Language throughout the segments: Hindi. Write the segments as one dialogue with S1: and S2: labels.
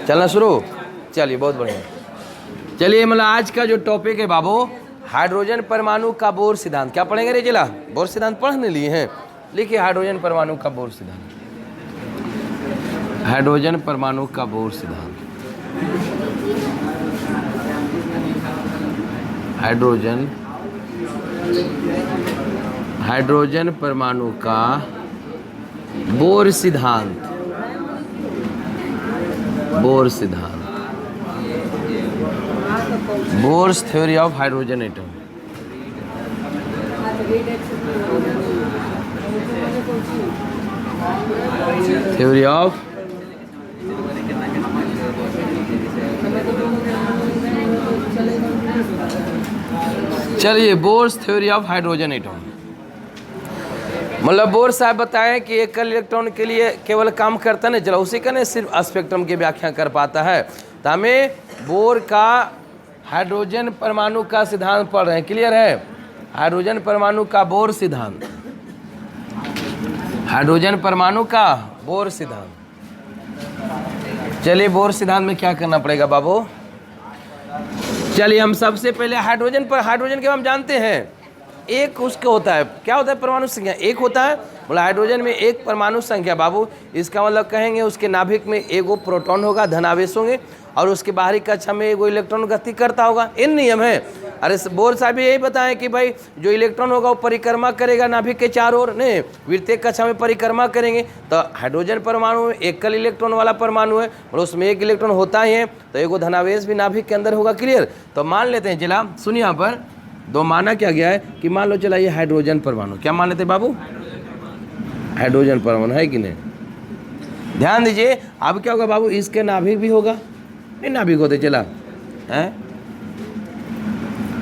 S1: चलना शुरू। चलिए बहुत बढ़िया। चलिए मतलब आज का जो टॉपिक है बाबू, हाइड्रोजन परमाणु का बोर सिद्धांत। क्या पढ़ेंगे रे जिला? बोर सिद्धांत पढ़ने लिए हैं। लिखिए हाइड्रोजन परमाणु का बोर सिद्धांत। हाइड्रोजन परमाणु का बोर सिद्धांत। हाइड्रोजन परमाणु का बोर सिद्धांत। बोर सिद्धांत, Bohr's theory of hydrogen atom. Theory of चलिए Bohr's theory of hydrogen atom. मतलब बोर साहब बताएं कि एकल इलेक्ट्रॉन के लिए केवल काम करता नहीं, चलो उसी का नहीं सिर्फ स्पेक्ट्रम की व्याख्या कर पाता है। तो हमें बोर का हाइड्रोजन परमाणु का सिद्धांत पढ़ रहे हैं, क्लियर है? हाइड्रोजन परमाणु का बोर सिद्धांत। हाइड्रोजन परमाणु का बोर सिद्धांत। चलिए बोर सिद्धांत में क्या करना पड़ेगा बाबू? चलिए हम सबसे पहले हाइड्रोजन के हम जानते हैं एक उसका होता है, क्या होता है? परमाणु संख्या एक होता है। बोला हाइड्रोजन में एक परमाणु संख्या बाबू, इसका मतलब कहेंगे उसके नाभिक में एगो प्रोटॉन होगा, धनावेश होंगे, और उसके बाहरी कक्षा में एगो इलेक्ट्रॉन गति करता होगा। इन नियम है। अरे बोर साहब यही बताएं कि भाई जो इलेक्ट्रॉन होगा वो परिक्रमा करेगा नाभिक के चारों ओर, नहीं वृत्तीय कक्षा में परिक्रमा करेंगे। तो हाइड्रोजन परमाणु एकल इलेक्ट्रॉन वाला परमाणु है और उसमें एक इलेक्ट्रॉन होता ही है, तो एगो धनावेश भी नाभिक के अंदर होगा, क्लियर? तो मान लेते हैं जिला, सुनिए यहाँ पर दो माना क्या गया है कि मान लो चला ये हाइड्रोजन परमाणु, क्या मान लेते बाबू? हाइड्रोजन परमाणु है कि नहीं? ध्यान दीजिए। अब क्या होगा बाबू, इसके नाभिक भी होगा, नहीं नाभिक होते चला है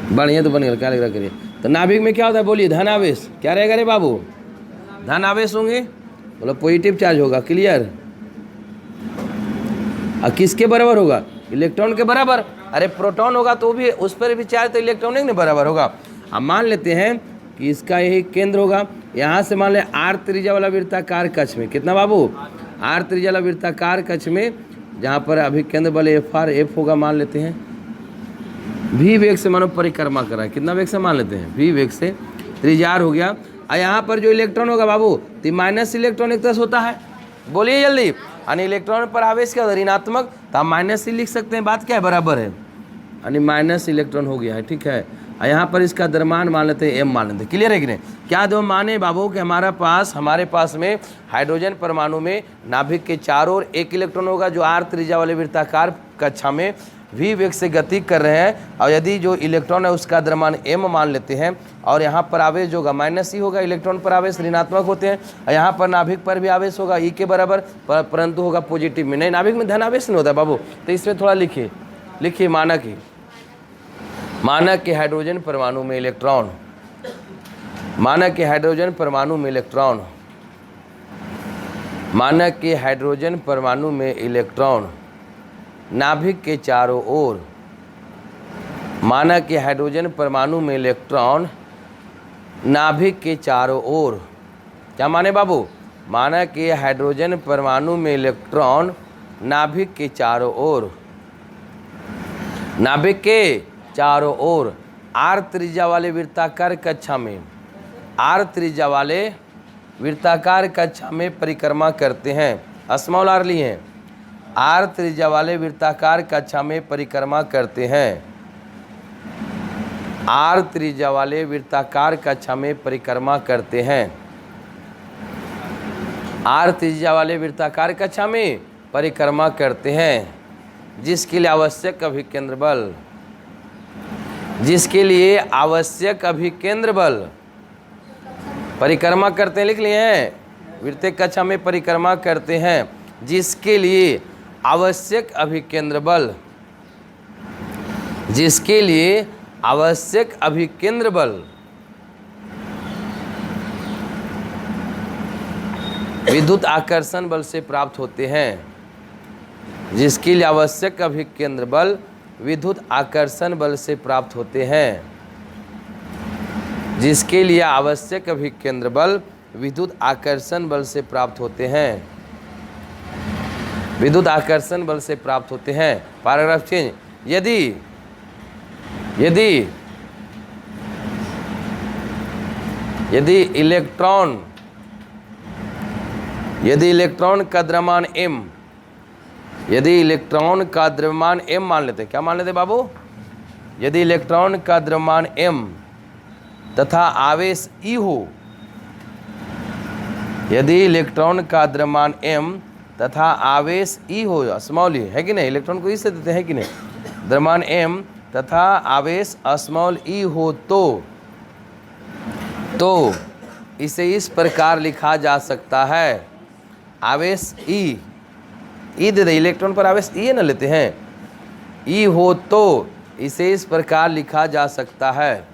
S1: बढ़िया तो बन गया, क्या लग रहा करिए। तो नाभिक में क्या होता है बोलिए? धनावेश। क्या रहेगा रे बाबू? धनावेश होंगे, बोलो पॉजिटिव चार्ज होगा, क्लियर? और किसके बराबर होगा? इलेक्ट्रॉन के बराबर। अरे प्रोटॉन होगा तो भी उस पर भी चार्ज तो इलेक्ट्रॉन नहीं बराबर होगा। अब मान लेते हैं कि इसका यही केंद्र होगा, यहाँ से मान लें आर त्रिज्या वाला वृत्ताकार कक्ष में, कितना बाबू? आर त्रिज्या वाला वृत्ताकार कक्ष में, जहाँ पर अभी केंद्र बल एफ होगा, मान लेते हैं v वेग से मानो परिक्रमा कर रहा है, कितना वेग से मान लेते हैं? v वेग से, त्रिज्या आर हो गया। और यहाँ पर जो इलेक्ट्रॉन होगा बाबू, तो माइनस इलेक्ट्रॉन एक तरह से होता है, बोलिए जल्दी। यानी इलेक्ट्रॉन पर आवेश क्या होता है? ऋणात्मक, तो आप माइनस ही लिख सकते हैं, बात क्या है? बराबर है, यानी माइनस इलेक्ट्रॉन हो गया है, ठीक है। और यहाँ पर इसका द्रव्यमान मान लेते हैं, m मान लेते हैं, क्लियर है कि नहीं? क्या दो माने बाबू कि हमारे पास में हाइड्रोजन परमाणु में नाभिक के चारों ओर एक इलेक्ट्रॉन होगा जो आर त्रिज्या वाले वृत्ताकार कक्षा में v वेग से गति कर रहे हैं, और यदि जो इलेक्ट्रॉन है उसका द्रव्यमान m मान लेते हैं, और यहाँ पर आवेश जो होगा माइनस ही होगा, इलेक्ट्रॉन पर आवेश ऋणात्मक होते हैं, और यहाँ पर नाभिक पर भी आवेश होगा ई के बराबर, परंतु होगा पॉजिटिव में, नहीं नाभिक में धनावेश नहीं होता बाबू। तो इसमें थोड़ा लिखिए मानक के हाइड्रोजन परमाणु में इलेक्ट्रॉन, मानक के हाइड्रोजन परमाणु में इलेक्ट्रॉन, मानक के हाइड्रोजन परमाणु में इलेक्ट्रॉन नाभिक के चारों ओर, मानक के हाइड्रोजन परमाणु में इलेक्ट्रॉन नाभिक के चारों ओर, क्या माने बाबू? मानक के हाइड्रोजन परमाणु में इलेक्ट्रॉन नाभिक के चारों ओर, नाभिक के चारों ओर आर त्रिज्या वाले वृत्ताकार कक्षा में, आर त्रिज्या वाले वृत्ताकार कक्षा में परिक्रमा करते हैं। स्मॉल आर लिए हैं, आर त्रिज्या वाले वृत्ताकार कक्षा में परिक्रमा करते हैं, आर त्रिज्या वाले वृत्ताकार कक्षा में परिक्रमा करते हैं, आर त्रिज्या वाले वृत्ताकार कक्षा में परिक्रमा करते हैं, जिसके लिए आवश्यक अभिकेंद्र बल, जिसके लिए आवश्यक अभिकेंद्र बल परिक्रमा करते हैं, लिख लिए हैं, वृत्तीय कक्षा में परिक्रमा करते हैं, जिसके लिए आवश्यक अभिकेंद्र बल, जिसके लिए आवश्यक अभिकेंद्र बल विद्युत आकर्षण बल से प्राप्त होते हैं, जिसके लिए आवश्यक अभिकेंद्र बल विद्युत आकर्षण बल से प्राप्त होते हैं, जिसके लिए आवश्यक अभिकेंद्र बल विद्युत आकर्षण बल से प्राप्त होते हैं। विद्युत आकर्षण बल से प्राप्त होते हैं। Paragraph change. यदि यदि यदि इलेक्ट्रॉन का द्रव्यमान m, यदि इलेक्ट्रॉन का द्रव्यमान m मान लेते हैं, क्या मान लेते हैं बाबू? यदि इलेक्ट्रॉन का द्रव्यमान m तथा आवेश E हो, यदि इलेक्ट्रॉन का द्रव्यमान m तथा आवेश E हो, स्मॉल e है कि नहीं, इलेक्ट्रॉन को E से देते हैं कि नहीं, द्रव्यमान m तथा आवेश स्मॉल e हो तो इसे इस प्रकार लिखा जा सकता है। आवेश E दे दे, इलेक्ट्रॉन पर आवेश E ना लेते हैं, E हो तो इसे इस प्रकार लिखा जा सकता है।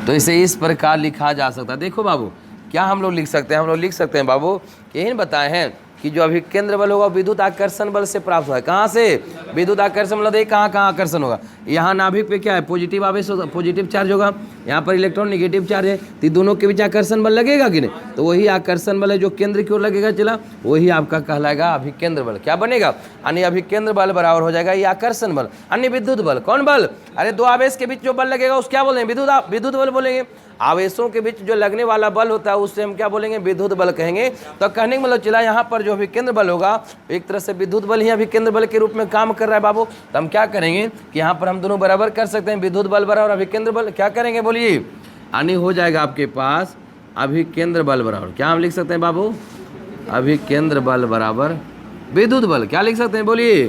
S1: तो इसे इस प्रकार लिखा जा सकता है। देखो बाबू, क्या हम लोग लिख सकते हैं? हम लोग लिख सकते हैं बाबू, यही बताए हैं कि जो अभिकेंद्र बल होगा विद्युत आकर्षण बल से प्राप्त हुआ है। कहाँ से? विद्युत आकर्षण बल। कहाँ कहाँ आकर्षण होगा? यहाँ नाभिक पे क्या है? पॉजिटिव आवेश होगा, पॉजिटिव चार्ज होगा, यहाँ पर इलेक्ट्रॉन नेगेटिव चार्ज है, तो दोनों के बीच आकर्षण बल लगेगा कि नहीं? तो वही आकर्षण बल है जो केंद्र की ओर लगेगा, चला वही आपका कहलाएगा अभिकेंद्र बल। क्या बनेगा? अन्य अभिकेंद्र बल बराबर हो जाएगा ये आकर्षण बल। अन्य विद्युत बल, कौन बल? अरे दो आवेश के बीच जो बल लगेगा उस क्या बोलेंगे? विद्युत बल बोलेंगे। आवेशों के बीच जो लगने वाला बल होता है उससे हम क्या बोलेंगे? विद्युत बल कहेंगे। तो कहने का मतलब चला, यहाँ पर जो अभिकेंद्र बल होगा एक तरह से विद्युत बल ही अभिकेंद्र बल के रूप में काम कर रहा है बाबू। तो हम क्या करेंगे कि यहाँ पर हम दोनों बराबर कर सकते हैं, विद्युत बल बराबर अभिकेंद्र बल। क्या करेंगे बोलिए? यानी हो जाएगा आपके पास अभिकेंद्र बल बराबर, क्या हम लिख सकते हैं बाबू? अभिकेंद्र बल बराबर विद्युत बल। क्या लिख सकते हैं बोलिए?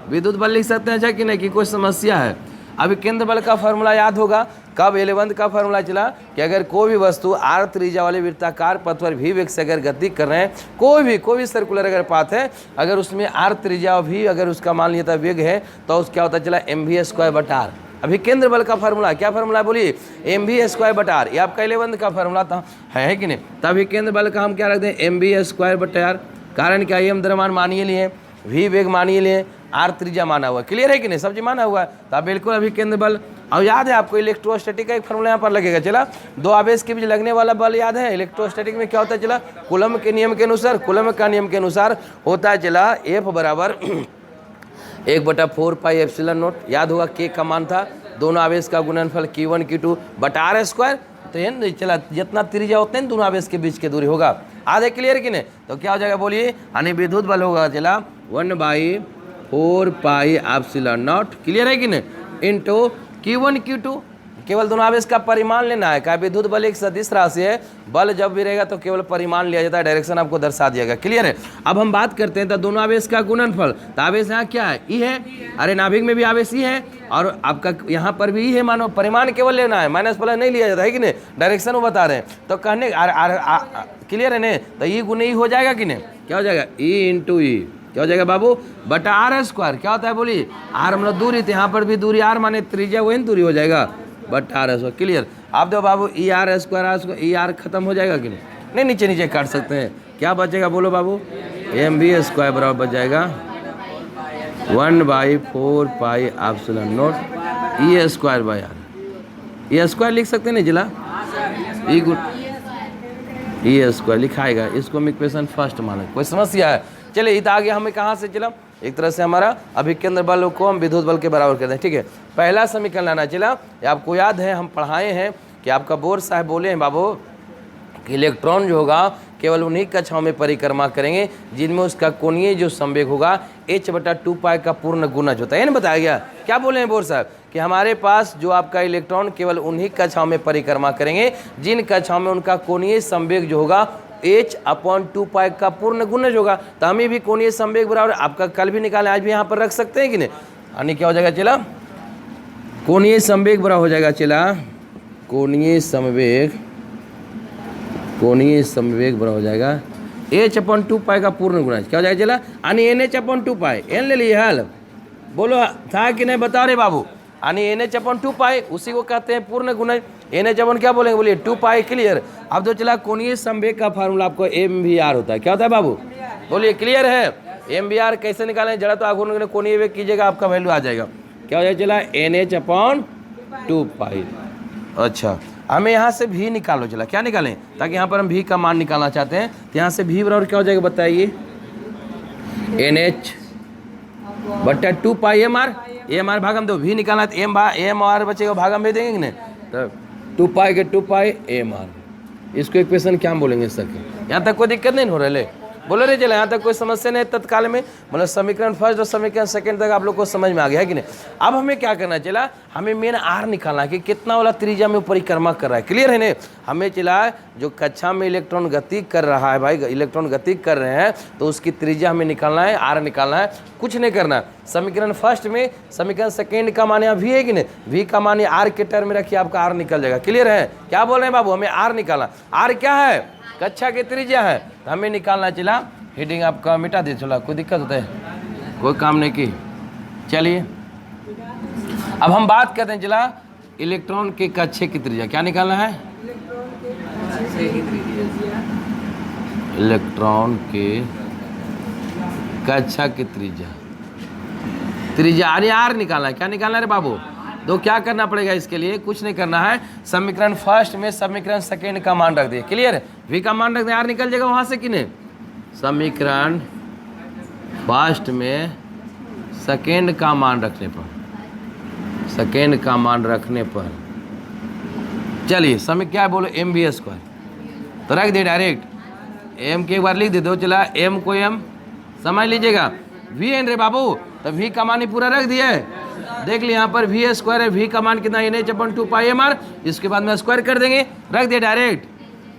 S1: विद्युत बल लिख सकते हैं, अच्छा कि नहीं, कि कोई समस्या है? अभिकेंद्र बल का फॉर्मूला याद होगा, कब 11th का फॉर्मूला चला कि अगर कोई भी वस्तु r त्रिज्या वाले वृत्ताकार पथ पर v वेग से अगर गति कर रहे हैं, कोई भी सर्कुलर अगर पाथ है, अगर उसमें r त्रिज्या v अगर उसका मान लिया था वेग है, तो उस क्या होता चला mv²/r। अभिकेंद्र बल का फॉर्मूला क्या फॉर्मूला बोलिए? mv²/r। ये आपका 11th का फॉर्मूला था, है कि नहीं? तो अभिकेंद्र बल का हम क्या रखते हैं? mv²/r। कारण क्या? m द्रव्यमान मानिए लिए, v वेग मानिए लिए, r त्रिज्या माना हुआ। क्लियर है कि नहीं? सब चीज माना हुआ है। तो आप बिल्कुल अभिकेंद्र बल। और याद है आपको इलेक्ट्रोस्टैटिक का एक फॉर्मूला यहाँ पर लगेगा, चला दो आवेश के बीच लगने वाला बल याद है? इलेक्ट्रोस्टैटिक में क्या होता है? चला कूलम के नियम के अनुसार, कूलम का नियम के अनुसार होता है चला F बराबर 1/4 पाई एप्सिलॉन नॉट। याद होगा K का मान था दोनों आवेश का गुणनफल Q1 Q2 बटा r²। तो ये चला जितना त्रिज्या उतने दोनों आवेश के बीच के दूरी होगा। आधे क्लियर कि नहीं? तो क्या हो जाएगा बोलिए? यानी विद्युत बल होगा चला 1/4 पाई एप्सिलॉन नॉट। क्लियर है कि नहीं? इंटू Q1 Q2, केवल दोनों आवेश का परिमाण लेना है। क्या? विद्युत बल एक सदिश राशि है, बल जब भी रहेगा तो केवल परिमाण लिया जाता है, डायरेक्शन आपको दर्शा दिया गया। क्लियर है? अब हम बात करते हैं तो दोनों आवेश का गुणनफल। तो आवेश यहाँ क्या है? ई है। अरे नाभिक में भी आवेश ई है और आपका यहाँ पर भी ई है, मानो परिमाण केवल लेना है, माइनस प्लस नहीं लिया जाता है कि नहीं, डायरेक्शन वो बता रहे हैं। तो कहने क्लियर है नहीं? तो ई गुना ई हो जाएगा कि नहीं? क्या हो जाएगा? ई इंटू ई क्या हो जाएगा बाबू? बटा r²। क्या होता है बोलिए? r मतलब दूरी, तो यहाँ पर भी दूरी r माने त्रिज्या वही दूरी हो जाएगा, बटा r²। क्लियर? आप देखो बाबू ई r² ई r खत्म हो जाएगा कि नहीं? नहीं, नीचे नीचे काट सकते हैं। क्या बचेगा बोलो बाबू? mv² बराबर बच जाएगा 1/4 पाई एप्सिलॉन नॉट e²/r। e² लिख सकते हैं नहीं जिला? e² लिखाएगा, इसको हम इक्वेशन फर्स्ट माने। कोई समस्या है? चलिए इत आगे हमें कहाँ से चला? एक तरह से हमारा अभिकेंद्र बल को हम विद्युत बल के बराबर करते हैं। ठीक है, पहला समीकरण लाना चला। आपको याद है हम पढ़ाए हैं कि आपका बोर्ड साहब बोले हैं बाबू कि इलेक्ट्रॉन जो होगा केवल उन्हीं कक्षाओं में परिक्रमा करेंगे जिनमें उसका कोणीय जो संवेग होगा h/2 पाई का पूर्ण गुणज होता है। ना बताया गया? क्या बोले हैं बोर्ड साहब कि हमारे पास जो आपका इलेक्ट्रॉन केवल उन्हीं कक्षाओं में परिक्रमा करेंगे जिन कक्षाओं में उनका कोणीय संवेग जो होगा h/2 पाई का पूर्ण गुणज होगा। तो हमें भी कोणीय संवेग बराबर आपका कल भी निकाले, आज भी यहाँ पर रख सकते हैं कि नहीं? यानी क्या हो जाएगा चला? कोणीय संवेग बराबर हो जाएगा चला कोणीय संवेग बराबर हो जाएगा h/2 पाई का पूर्ण गुणज। क्या हो जाएगा चला? यानी NH/2 पाई। एन ले लिए हाल, बोलो था कि नहीं? बता रहे बाबू। यानी NH/2 पाई उसी को कहते हैं पूर्ण गुणज। NH क्या बोलेंगे बोलिए? 2 पाई। क्लियर? अब तो चला कोणीय संवेग का फार्मूला आपको MVR होता है। क्या होता है बाबू? बोलिए क्लियर है? MVR कैसे निकालें? जरा तो आघूर्ण कोणीय वेग कीजिएगा, आपका वैल्यू आ जाएगा। क्या हो जाएगा चला? NH/2 पाई। अच्छा, हमें यहाँ से भी निकालो चला। क्या निकालें? ताकि यहाँ पर हम भी का मान निकालना चाहते हैं। तो यहाँ से भी बराबर क्या हो जाएगा बताइए? NH बट्टा 2 पाई एम आर भागम दो, वी निकालना तो एम आर बचेगा, भागम भेज देंगे नहीं, तो 2 पाई के 2 पाई एम आर, इसको इक्वेशन क्या बोलेंगे इस तक? यहाँ तक कोई दिक्कत नहीं हो रहा है, बोलो रे चला, यहाँ तक कोई समस्या नहीं तत्काल में, मतलब समीकरण फर्स्ट और समीकरण सेकंड तक आप लोग को समझ में आ गया है कि नहीं? अब हमें क्या करना चला, हमें मेन आर निकालना है कि कितना वाला त्रिज्या में परिक्रमा कर रहा है, क्लियर है नहीं? हमें चला जो कक्षा में इलेक्ट्रॉन गति कर रहा है भाई, इलेक्ट्रॉन गति कर रहे हैं तो उसकी त्रिज्या हमें निकालना है, आर निकालना है, कुछ नहीं करना है। समीकरण फर्स्ट में समीकरण सेकेंड का मान यहाँ वी है कि नहीं, वी का मान आर के टर्म में रखिए, आपका आर निकल जाएगा, क्लियर है? क्या बोल रहे हैं बाबू, हमें आर निकालना, आर क्या है, कक्षा की त्रिज्या है, तो हमें निकालना चला। हेडिंग आपका मिटा दे, चला कोई दिक्कत होता है, कोई काम नहीं की। चलिए अब हम बात करते हैं, चला इलेक्ट्रॉन के कक्षे की त्रिज्या क्या निकालना है, इलेक्ट्रॉन के कक्षा की त्रिज्या आर निकालना है, क्या निकालना है रे बाबू? तो क्या करना पड़ेगा इसके लिए, कुछ नहीं करना है, समीकरण फर्स्ट में समीकरण सेकेंड का मान रख दिए, क्लियर है? वी का मान रख दिया, आर निकल जाएगा वहां से कि नहीं? समीकरण फर्स्ट में सेकेंड का मान रखने पर, चलिए समय क्या है बोलो, एम बी स्क्वायर, तो रख दे डायरेक्ट, एम के एक बार लिख दे दो, चला एम को एम समझ लीजिएगा, वी एन रे बाबू, तो वी का मान ही पूरा रख दिए, देख लिया यहाँ पर वी स्क्वायर है, वी का मान कितना NH/2 पाई एम आर, इसके बाद में स्क्वायर कर देंगे, रख दिए डायरेक्ट,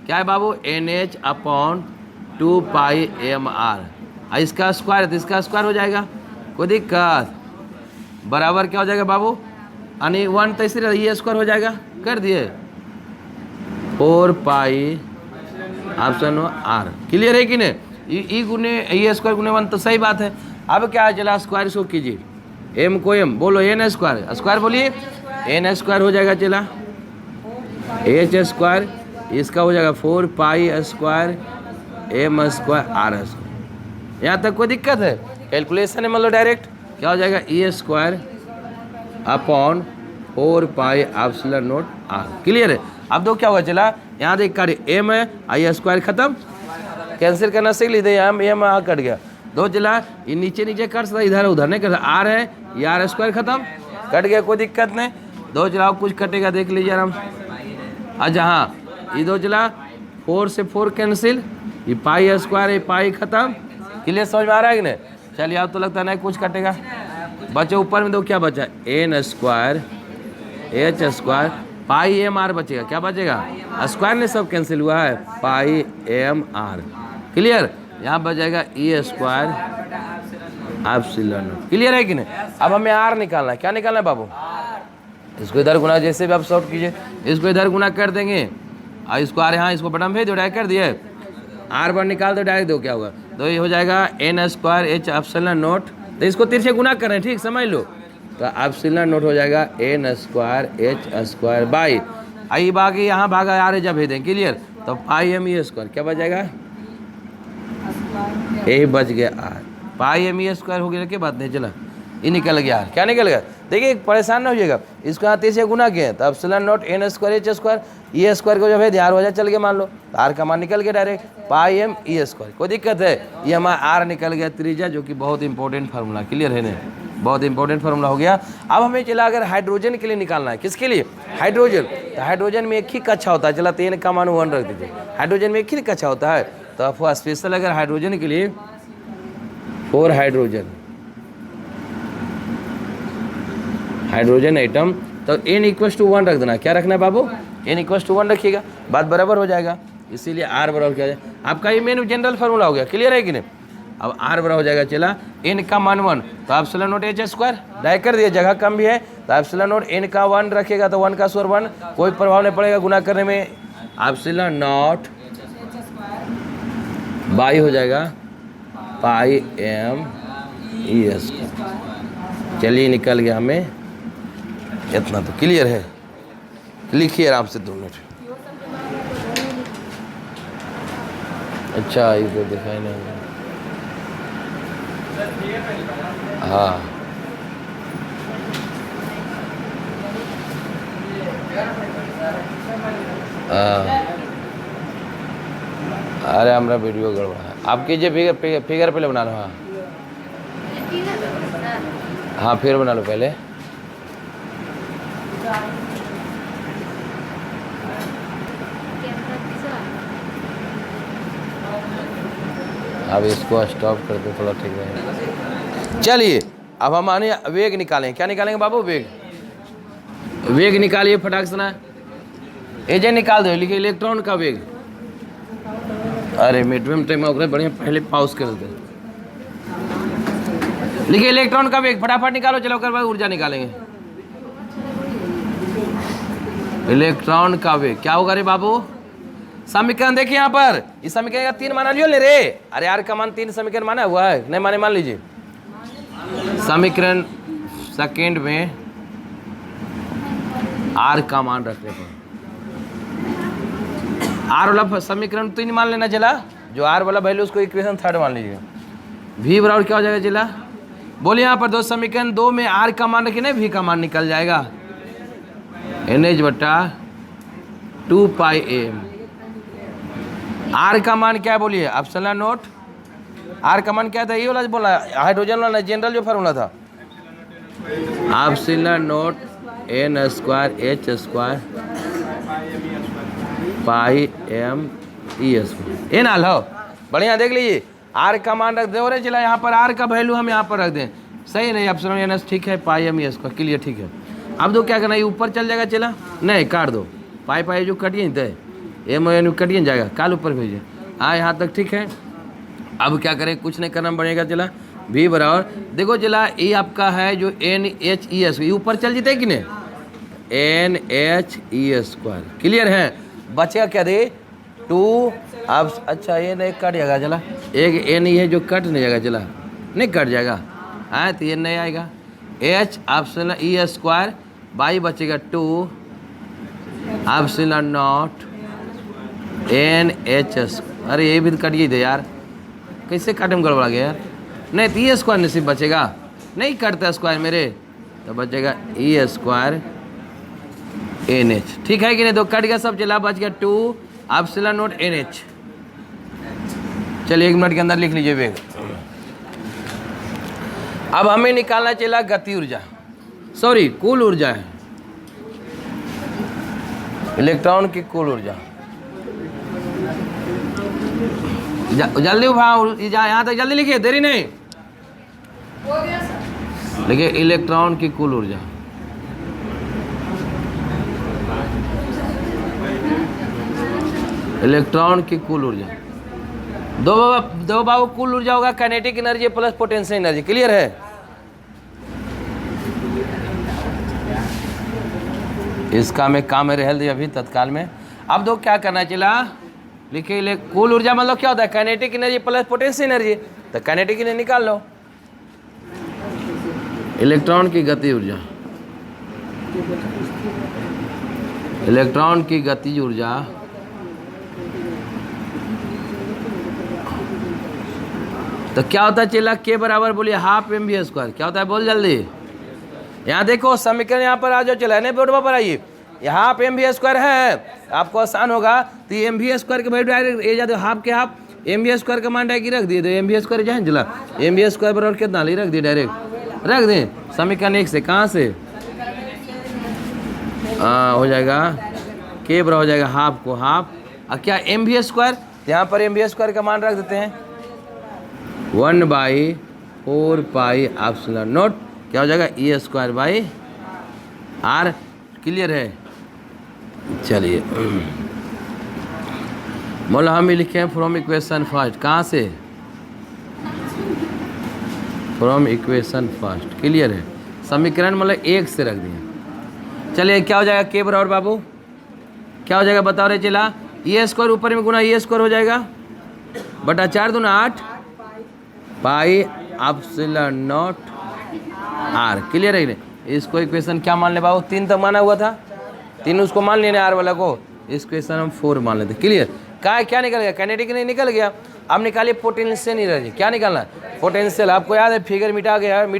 S1: क्या है बाबू NH/2 पाई एम आर, इसका स्क्वायर तो इसका स्क्वायर हो जाएगा, कोई दिक्कत, बराबर क्या हो जाएगा बाबू, यानी 1 तो इसलिए ये स्क्वायर हो जाएगा, कर दिए 4 पाई ऑप्शन आर, क्लियर है कि नहीं? ई गुने ये स्क्वायर गुने 1 तो सही बात है। अब क्या है, चला स्क्वायर इसको कीजिए, एम को एम बोलो, एन स्क्वायर, स्क्वायर बोलिए, एन स्क्वायर हो जाएगा, चला एच स्क्वायर, इसका हो जाएगा 4 pi square M square R square, यहाँ तक कोई दिक्कत है? कैलकुलेशन है मतलब डायरेक्ट क्या हो जाएगा, e square upon 4 pi epsilon naught are, clear है? अब दो क्या होगा, चला यहाँ देख कर एम है, आई स्क्वायर खत्म, कैंसिल करना सीख लीजिए, एम यहाँ कट गया, दो चला ये नीचे नीचे कर सकता, इधर उधर नहीं कर सकता, आर है ये आर स्क्वायर खत्म, कट गया, कोई दिक्कत नहीं, दो चलाओ कुछ कटेगा देख लीजिए आराम। अच्छा हाँ, ये दो चला 4 से 4 कैंसिल, ये पाई स्क्वायर है, पाई खत्म, क्लियर समझ में आ रहा है कि नहीं? चलिए अब तो लगता नहीं कुछ कटेगा, बचे ऊपर में दो क्या बचा, N square H square pi M R बचेगा, क्या बचेगा, स्क्वायर ने सब कैंसिल हुआ है, पाई एम आर, क्लियर? यहाँ बच जाएगा ई स्क्वायर एप्सिलॉन, क्लियर है कि नहीं? अब हमें आर निकालना है, क्या निकालना है बाबू, इसको इधर गुना, जैसे भी आप सॉल्व कीजिए, इसको इधर गुना कर देंगे और इसको आर यहाँ इसको बटन भेज दो, डायरेक्ट कर दिए, आर बार निकाल दो डायरेक्ट, दो क्या होगा, तो ये हो जाएगा N square H epsilon naught, तो इसको तिरछे गुना कर रहे हैं, ठीक समझ लो, तो एप्सिलॉन नॉट हो जाएगा N square H square by, आई बाकी यहाँ भागा आर जब भेज दें, क्लियर? तो पाई एम ई स्क्वायर क्या बच जाएगा, यही बच गया R, pi M E square हो गया, क्या बात नहीं, चला ये निकल गया आर, क्या निकल गया, देखिए परेशान ना हो जाएगा, इसको यहाँ 30 से गुना किए तो epsilon not an square H square, E square को जब है आर हो जाए, चल गया मान लो, तो आर का मान निकल गया डायरेक्ट, पाई एम ई स्क्वायर, कोई दिक्कत है? ये हमारा आर निकल गया त्रिज्या, जो कि बहुत इंपॉर्टेंट फार्मूला, क्लियर है ना, बहुत इंपॉर्टेंट फार्मूला हो गया। अब हमें चला अगर हाइड्रोजन के लिए निकालना है, किसके लिए, हाइड्रोजन, तो हाइड्रोजन में एक ही कक्षा होता है, चला तो एन का मान 1 रख दीजिए, हाइड्रोजन में एक ही कक्षा होता है, तो आपको स्पेशल अगर हाइड्रोजन के लिए 4 हाइड्रोजन आइटम, तो n इक्वल्स टू 1 रख देना, क्या रखना है बाबू, n इक्वल्स टू 1 रखिएगा, बात बराबर हो जाएगा, इसीलिए r बराबर क्या है आपका, ये मेन जनरल फार्मूला हो गया, क्लियर है कि नहीं? अब r बराबर हो जाएगा, चला n का मान 1, तो epsilon not H square, direct कर दिया, जगह कम भी है तो एप्सिलॉन नॉट n का 1 रखेगा, तो 1 का स्क्वायर 1, कोई प्रभाव नहीं पड़ेगा गुना करने में, एप्सिलॉन नॉट बाई हो जाएगा पाई एम ई स्क्वायर, चलिए निकल गया हमें इतना, तो क्लियर है, लिखिए आराम से 2 मिनट। अच्छा इसको दिखाई नहीं, हाँ अरे हमारा वीडियो गड़बड़ा है, आप कीजिए फिगर पहले बना लो, हाँ हाँ फिर बना लो पहले। अब इसको स्टॉप कर दो, थोड़ा ठीक रहेगा। चलिए अब हम आने वेग निकालें। क्या निकालेंगे बाबू? वेग निकालिए फटाक से ना। एजे निकाल दो, लिखिए इलेक्ट्रॉन का वेग। अरे मिड टाइम हो गया, बढ़िया पहले पॉज कर देते। लिखिए इलेक्ट्रॉन का वेग, फटाफट निकालो। चलो कर बाद ऊर्जा निकालेंगे। इलेक्ट्रॉन का वेग क्या होगा रे बाबू? समीकरण देखिए यहाँ पर, इस समीकरण का 3 माना लियो ले रे। अरे यार का मान 3 समीकरण माना हुआ है, नहीं माने मान लीजिए। समीकरण सेकेंड में आर का मान रखने पर आर वाला समीकरण 3 मान लेना चला, जो आर वाला वैल्यू उसको इक्वेशन 3 मान लीजिए। वी बराबर क्या हो जाएगा चला? बोलिए यहाँ पर दो समीकरण 2 में आर का मान रखिए ना, वी का मान निकल जाएगा NH/2 पाई एम। आर का मान क्या है बोलिए? Epsilon naught. आर का मान क्या था? ये वाला बोला हाइड्रोजन वाला जनरल जो फार्मूला था, epsilon not n² pi M E²। ये ना लो बढ़िया देख लीजिए। आर का मान रख दो रे चला, यहाँ पर आर का वैल्यू हम यहाँ पर रख दें, सही नहीं? एप्सिलॉन n ठीक है, पाई एम E², क्लियर, ठीक है। अब दो क्या करना, ये ऊपर चल जाएगा चला, नहीं काट दो, पाई जो कटिए नहीं एम एन कटिए जाएगा, काल ऊपर भेजिए। हाँ यहाँ तक ठीक है। अब क्या करें, कुछ नहीं करना पड़ेगा चला। V बराबर देखो चला, ये आपका है जो NHES, ये ऊपर चल जीते कि नहीं, NHE², क्लियर है। बचेगा क्या दे 2। अब अच्छा ये नहीं कट जाएगा चला, एक N ही है जो कट नहीं जाएगा चला, नहीं कट जाएगा। हाँ तो ये नहीं आएगा। H एप्सिलॉन E² बाई बचेगा 2 एप्सिलॉन नॉट NH²। अरे ये भी तो कट गई थे यार, कैसे काटे में गड़बड़ा गया यार। नहीं तो E² नसीब बचेगा, नहीं कटता स्क्वायर मेरे, तो बचेगा E² NH, ठीक है कि नहीं? तो कट गया सब चला, बच गया 2 एप्सिलॉन नॉट NH। चलिए 1 मिनट के अंदर लिख लीजिए वेग। अब हमें निकालना चला गति ऊर्जा, सॉरी कुल ऊर्जा है, इलेक्ट्रॉन की कुल ऊर्जा। जल्दी उठाओ, यहाँ तक जल्दी लिखिए, देरी नहीं। लिखिए इलेक्ट्रॉन की कुल ऊर्जा। इलेक्ट्रॉन की कुल ऊर्जा दो बाबू कुल ऊर्जा होगा kinetic energy plus potential energy, clear है? इसका मैं काम में रह दिया अभी तत्काल में। अब दो क्या करना चला, लिखिए कुल ऊर्जा मतलब क्या होता है, kinetic energy plus potential energy, तो काइनेटिक एनर्जी निकाल लो। इलेक्ट्रॉन की गति ऊर्जा, इलेक्ट्रॉन की गति ऊर्जा तो क्या होता है चला, के बराबर बोलिए हाफ mv²। क्या होता है बोल जल्दी। यहाँ देखो समीकरण यहाँ पर आ जाओ, चला नहीं बोर्ड पर आइए। यहाँ हाफ mv² है, आपको आसान होगा तो mv² के भाई डायरेक्ट ये जाते हाफ के हाफ mv² का मान डायरेक्ट रख दिए, तो mv² जाए चला mv² बराबर कितना ले रख दिए, डायरेक्ट रख दें समीकरण 1 से। कहाँ से हो जाएगा के बराबर हो जाएगा हाफ को हाफ, और क्या mv², यहाँ पर mv² का मान रख देते हैं 1/4 पाई एप्सिलॉन नॉट, क्या हो जाएगा E² बाई आर, क्लियर है? चलिए मतलब हम लिखे हैं फ्रॉम इक्वेशन फर्स्ट। कहाँ से? फ्रॉम इक्वेशन फर्स्ट, क्लियर है? समीकरण मतलब 1 से रख दिए। चलिए क्या हो जाएगा के बराबर बाबू, क्या हो जाएगा बताओ रे चला, E² ऊपर में गुना E² हो जाएगा बटा 4 दूना 8 pi epsilon naught are, clear है? इसको इक्वेशन क्या मान ले बाबू, 3 तक माना हुआ था, 3 उसको मान लेने आर वाला को, इस क्वेश्चन हम 4 मान लेते, क्लियर? क्या निकल गया, काइनेटिक नहीं निकल गया। अब निकालिए पोटेंशियल एनर्जी। क्या निकालना है? पोटेंशियल। आपको याद है फिगर मिट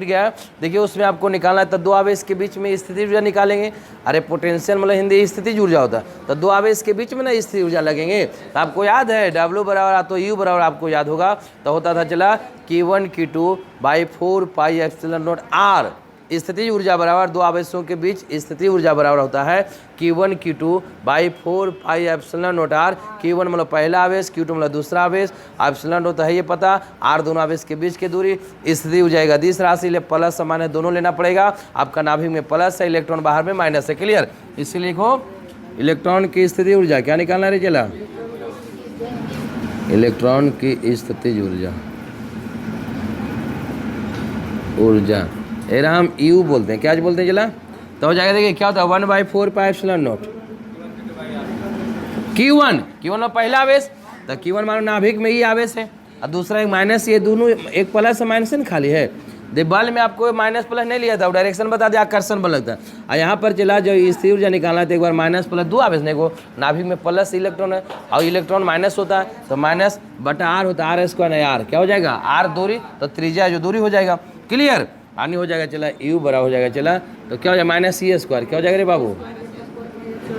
S1: गया। देखिए उसमें आपको निकालना है, तो दो आवेश के बीच में स्थिति ऊर्जा निकालेंगे। अरे पोटेंशियल मतलब हिंदी स्थिति ऊर्जा होता है, तो दो आवेश के बीच में ना स्थिति ऊर्जा लगेंगे। तो आपको याद है W बराबर, तो U बराबर आपको याद होगा, तो होता था चला Q1 Q2 by 4 pi epsilon naught R। स्थिति ऊर्जा बराबर दो आवेशों के बीच स्थिति ऊर्जा बराबर होता है Q1 Q2 by 4 pi epsilon naught R। Q1 मतलब पहला आवेश, Q2 मतलब दूसरा आवेश, एप्सिलॉन होता है ये पता, R दोनों आवेश के बीच की दूरी। स्थिति ऊर्जा एक अदिश राशि, इसलिए प्लस समान है दोनों लेना पड़ेगा। आपका नाभिक में प्लस है, इलेक्ट्रॉन बाहर में माइनस है। क्लियर? इसीलिए लिखो इलेक्ट्रॉन की स्थिति ऊर्जा क्या निकालना है चला, इलेक्ट्रॉन की स्थिति ऊर्जा एरा हम यू बोलते हैं। क्या बोलते हैं चला? तो हो जाएगा, देखिए क्या होता है 1/4 पाई एप्सिलॉन नॉट Q1 में पहला आवेश, तो Q1 मानो नाभिक में ही आवेश है, और दूसरा एक माइनस, ये दोनों एक प्लस और माइनस न खाली है। दे बल में आपको माइनस प्लस नहीं लिया था, वो डायरेक्शन बता दिया, आकर्षण बल लगता है। और यहाँ पर चला जो स्थिर ऊर्जा निकालना है, तो एक बार माइनस प्लस दो आवेश नहीं को, नाभिक में प्लस इलेक्ट्रॉन है और इलेक्ट्रॉन माइनस होता है, तो माइनस बटा आर होता है, R² R क्या हो जाएगा, आर दूरी, तो त्रिज्या जो दूरी हो जाएगा। क्लियर? पानी हो जाएगा चला यू बड़ा हो जाएगा चला, तो क्या हो जाएगा -C² क्या हो जाएगा रे बाबू,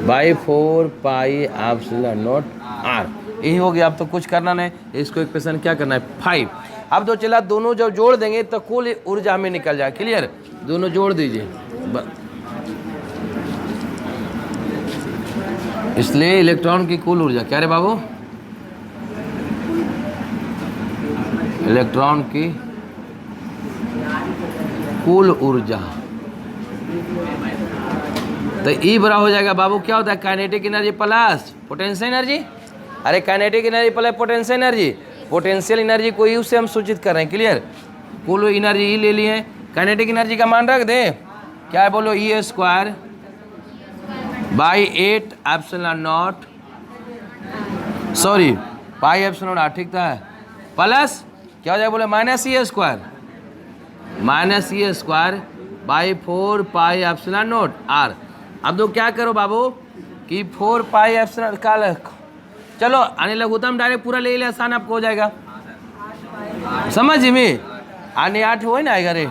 S1: by 4 pi epsilon naught R। यही हो गया। अब तो कुछ करना नहीं, इसको एक क्वेश्चन क्या करना है 5। अब तो चला दोनों जब जोड़ देंगे तो कुल ऊर्जा में निकल जाए। क्लियर? दोनों जोड़ दीजिए, इसलिए इलेक्ट्रॉन की कुल ऊर्जा क्या रे बाबू, इलेक्ट्रॉन की कुल ऊर्जा, तो ई बड़ा हो जाएगा बाबू, क्या होता है kinetic energy plus potential energy. अरे kinetic energy plus potential energy, potential energy को यू से हम सूचित कर रहे हैं। क्लियर? कुल एनर्जी ई ले लिए, काइनेटिक एनर्जी का मान रख दे, क्या है बोलो, E² by 8 epsilon not, sorry pi epsilon not, ठीक था, प्लस क्या हो जाएगा बोले -E² by 4 pi epsilon naught R। अब तो क्या करो बाबू कि 4 पाई एप्सिलॉन का, चलो आने लघुत्तम डायरेक्ट पूरा ले ले, आसान आपको हो जाएगा, समझ में आने 8 हो ना आएगा रे,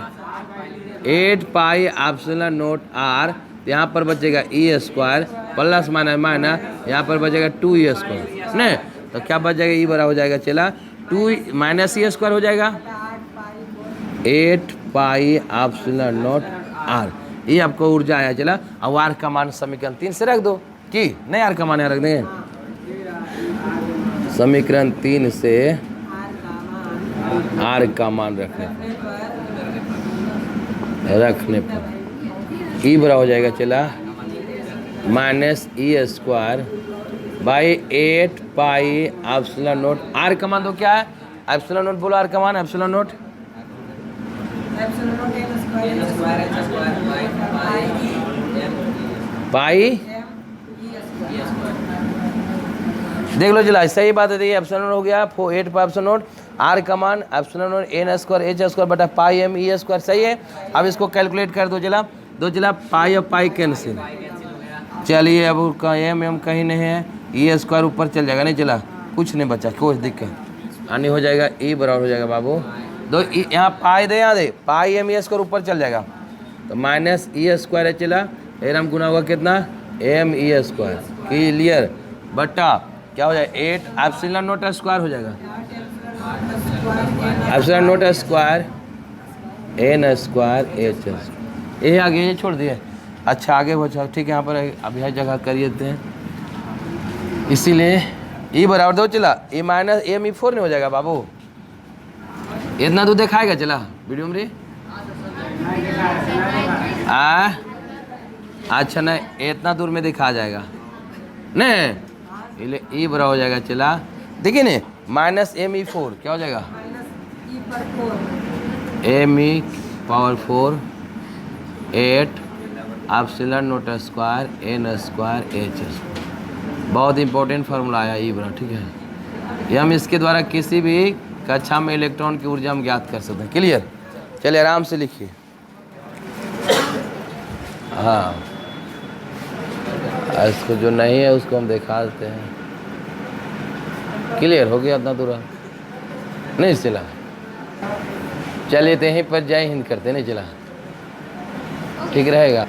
S1: 8 पाई एप्सिलॉन नॉट R। यहाँ पर बचेगा E² प्लस माइनस यहाँ पर बचेगा 2E² नहीं, तो क्या बच जाएगा, ई बड़ा हो जाएगा चला 2 -E² हो जाएगा 8 पाई एप्सिलॉन नॉट R। ये आपको ऊर्जा आया चला। अब R का मान समीकरण 3 से रख दो, कि नहीं R का मान रख देंगे, समीकरण 3 से R का मान रखने पर ई बड़ा हो जाएगा चला -E² by 8 pi epsilon naught R का मान तो क्या है, एप्सिलॉन नॉट बोलो, R का मान एप्सिलॉन नॉट पाई, देख लो चला सही बात है। देखिए एप्सिलॉन नॉट हो गया 8 पाई एप्सिलॉन नॉट, R का मान एप्सिलॉन नॉट n² h² बटा पाई m E², सही है। अब इसको कैलकुलेट कर दो चला पाई और पाई कैंसिल, चलिए अब m कहीं नहीं है, E² ऊपर चल जाएगा, नहीं चला कुछ नहीं बचा, कोई दिक्कत आनी हो जाएगा, E बराबर हो जाएगा बाबू दो, यहाँ पाई दे, यहाँ दे पाई m E² ऊपर चल जाएगा, तो -E² है चला, एरम गुना होगा कितना m E², क्लियर, बटा क्या हो जाएगा 8 एप्सिलॉन नॉट स्क्वायर हो जाएगा, epsilon not square n² h², ये आगे ये छोड़ दिए। अच्छा आगे बचा, ठीक है, यहाँ पर अभी हर जगह कर देते हैं, इसीलिए ई बराबर दो चला, ए माइनस m E4 नहीं हो जाएगा बाबू, इतना तो दिखाएगा चला वीडियो में रे, अच्छा नहीं इतना दूर में दिखा जाएगा नहीं, इसलिए ई बराबर हो जाएगा चला, देखिए नहीं -m E4 क्या हो जाएगा, m⁴ 8 epsilon not square n² h², बहुत इंपॉर्टेंट फार्मूला आया ई बराबर, ठीक है। ये हम इसके द्वारा किसी भी कक्षा में इलेक्ट्रॉन की ऊर्जा हम ज्ञात कर सकते हैं। क्लियर? चलिए आराम से लिखिए, हाँ इसको जो नहीं है उसको हम दिखा देते हैं। क्लियर हो गया इतना दूर, नहीं चला। चलिए तो यहीं पर जय हिंद करते नहीं चला, ठीक रहेगा।